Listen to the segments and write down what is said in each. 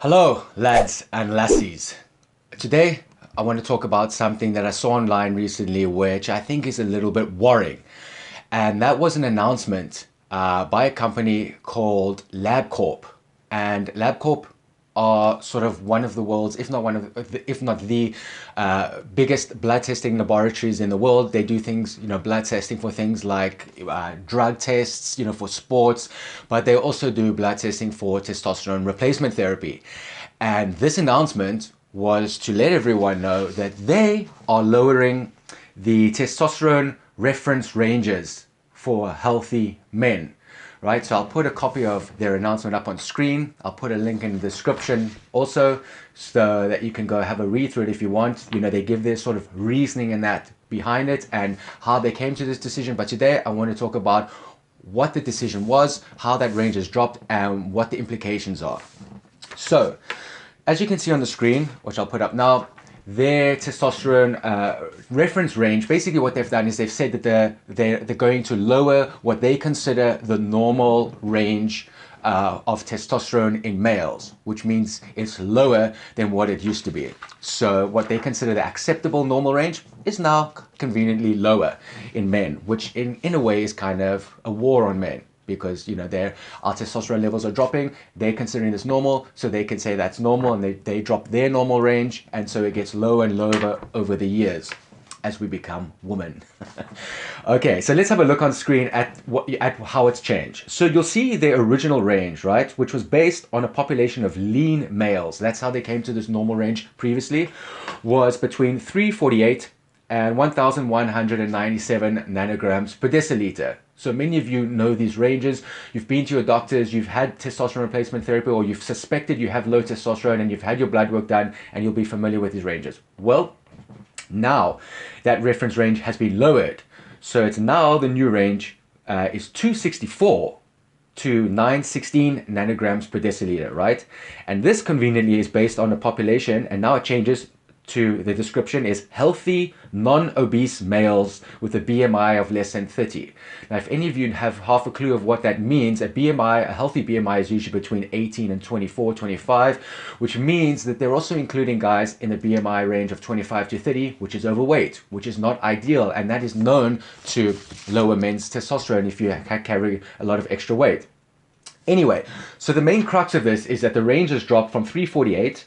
Hello, lads and lassies. Today, I want to talk about something that I saw online recently, which I think is a little bit worrying. And that was an announcement by a company called Labcorp. And Labcorp are sort of one of the world's, if not the biggest blood testing laboratories in the world. They do things, blood testing for things like drug tests, for sports, but they also do blood testing for testosterone replacement therapy. And this announcement was to let everyone know that they are lowering the testosterone reference ranges for healthy men. Right, so I'll put a copy of their announcement up on screen. I'll put a link in the description also so that you can go have a read through it if you want. They give their sort of reasoning and that behind it and how they came to this decision. But today I want to talk about what the decision was, how that range has dropped, and what the implications are. So, as you can see on the screen, which I'll put up now, their testosterone reference range, basically what they've done is they've said that they're going to lower what they consider the normal range of testosterone in males, which means it's lower than what it used to be. So what they consider the acceptable normal range is now conveniently lower in men, which in a way is kind of a war on men. Because our testosterone levels are dropping, they're considering this normal, so they can say that's normal, and they drop their normal range, and so it gets lower and lower over the years as we become women. Okay, so let's have a look on screen at how it's changed. So you'll see the original range, right, which was based on a population of lean males. That's how they came to this normal range previously, was between 348 and 1,197 nanograms per deciliter. So many of you know these ranges. You've been to your doctors, you've had testosterone replacement therapy, or you've suspected you have low testosterone and you've had your blood work done, and you'll be familiar with these ranges. Well, now that reference range has been lowered. So it's now the new range is 264 to 916 nanograms per deciliter, right? And this conveniently is based on a population, and now it changes to the description is healthy, non-obese males with a BMI of less than 30. Now, if any of you have half a clue of what that means, a healthy BMI is usually between 18 and 24, 25, which means that they're also including guys in the BMI range of 25 to 30, which is overweight, which is not ideal, and that is known to lower men's testosterone if you carry a lot of extra weight. Anyway, so the main crux of this is that the range has dropped from 348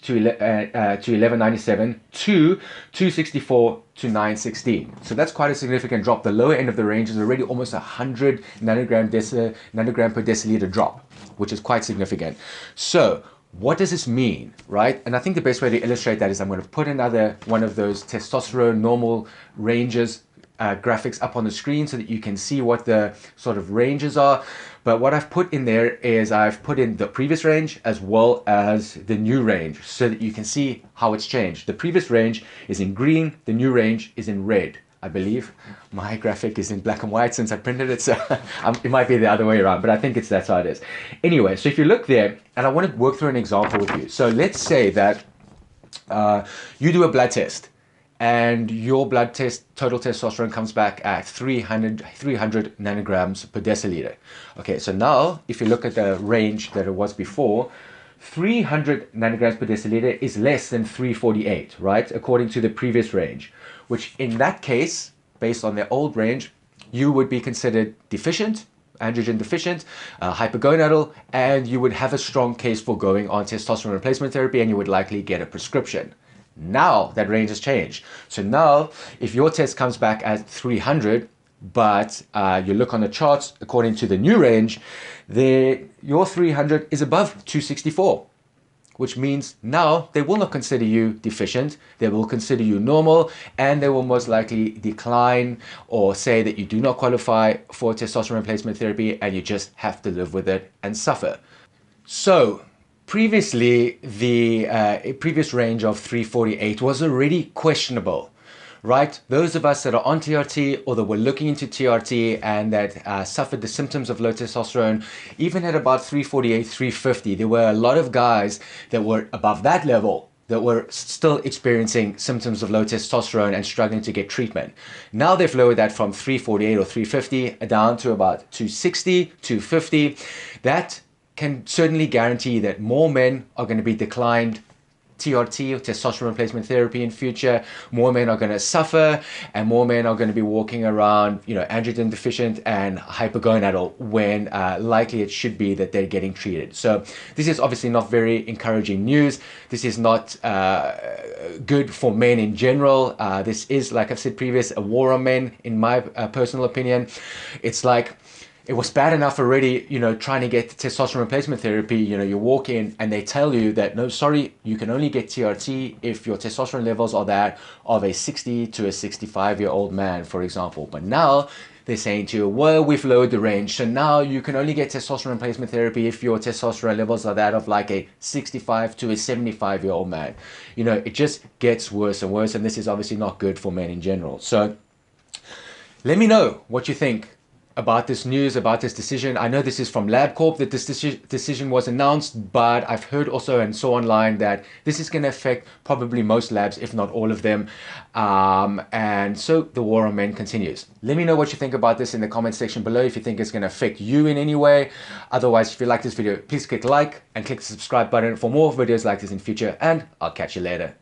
to 1197 to 264 to 916. So that's quite a significant drop. The lower end of the range is already almost 100 nanogram per deciliter drop, which is quite significant. So what does this mean, right? And I think the best way to illustrate that is I'm going to put another one of those testosterone normal ranges graphics up on the screen so that you can see what the sort of ranges are. But what I've put in there is I've put in the previous range as well as the new range so that you can see how it's changed. The previous range is in green, the new range is in red. I believe my graphic is in black and white since I printed it, so it might be the other way around, but I think that's how it is. Anyway, so if you look there, and I want to work through an example with you. So let's say that you do a blood test, and your blood test total testosterone comes back at 300 nanograms per deciliter. Okay, so now if you look at the range that it was before, 300 nanograms per deciliter is less than 348, right? According to the previous range, which in that case, based on the old range, you would be considered deficient, androgen deficient, hypergonadal, and you would have a strong case for going on testosterone replacement therapy, and you would likely get a prescription. Now that range has changed. So now if your test comes back at 300, but you look on the charts according to the new range, your 300 is above 264, which means now they will not consider you deficient, they will consider you normal, and they will most likely decline or say that you do not qualify for testosterone replacement therapy and you just have to live with it and suffer. So previously, the previous range of 348 was already questionable, right? Those of us that are on TRT or that were looking into TRT and that suffered the symptoms of low testosterone, even at about 348, 350, there were a lot of guys that were above that level that were still experiencing symptoms of low testosterone and struggling to get treatment. Now they've lowered that from 348 or 350 down to about 260, 250. That can certainly guarantee that more men are going to be declined TRT, or testosterone replacement therapy, in future. More men are going to suffer, and more men are going to be walking around, androgen deficient and hypergonadal, when likely it should be that they're getting treated. So this is obviously not very encouraging news. This is not good for men in general. This is, like I've said previous, a war on men, in my personal opinion. It's like, it was bad enough already, trying to get testosterone replacement therapy. You walk in and they tell you that, no, sorry, you can only get TRT if your testosterone levels are that of a 60 to a 65-year-old man, for example. But now they're saying to you, well, we've lowered the range, so now you can only get testosterone replacement therapy if your testosterone levels are that of like a 65 to a 75-year-old man. It just gets worse and worse, and this is obviously not good for men in general. So let me know what you think about this news, about this decision. I know this is from Labcorp that this decision was announced, but I've heard also and saw online that this is going to affect probably most labs, if not all of them. And so the war on men continues. Let me know what you think about this in the comment section below, if you think it's going to affect you in any way. Otherwise, if you like this video, please click like and click the subscribe button for more videos like this in future, and I'll catch you later.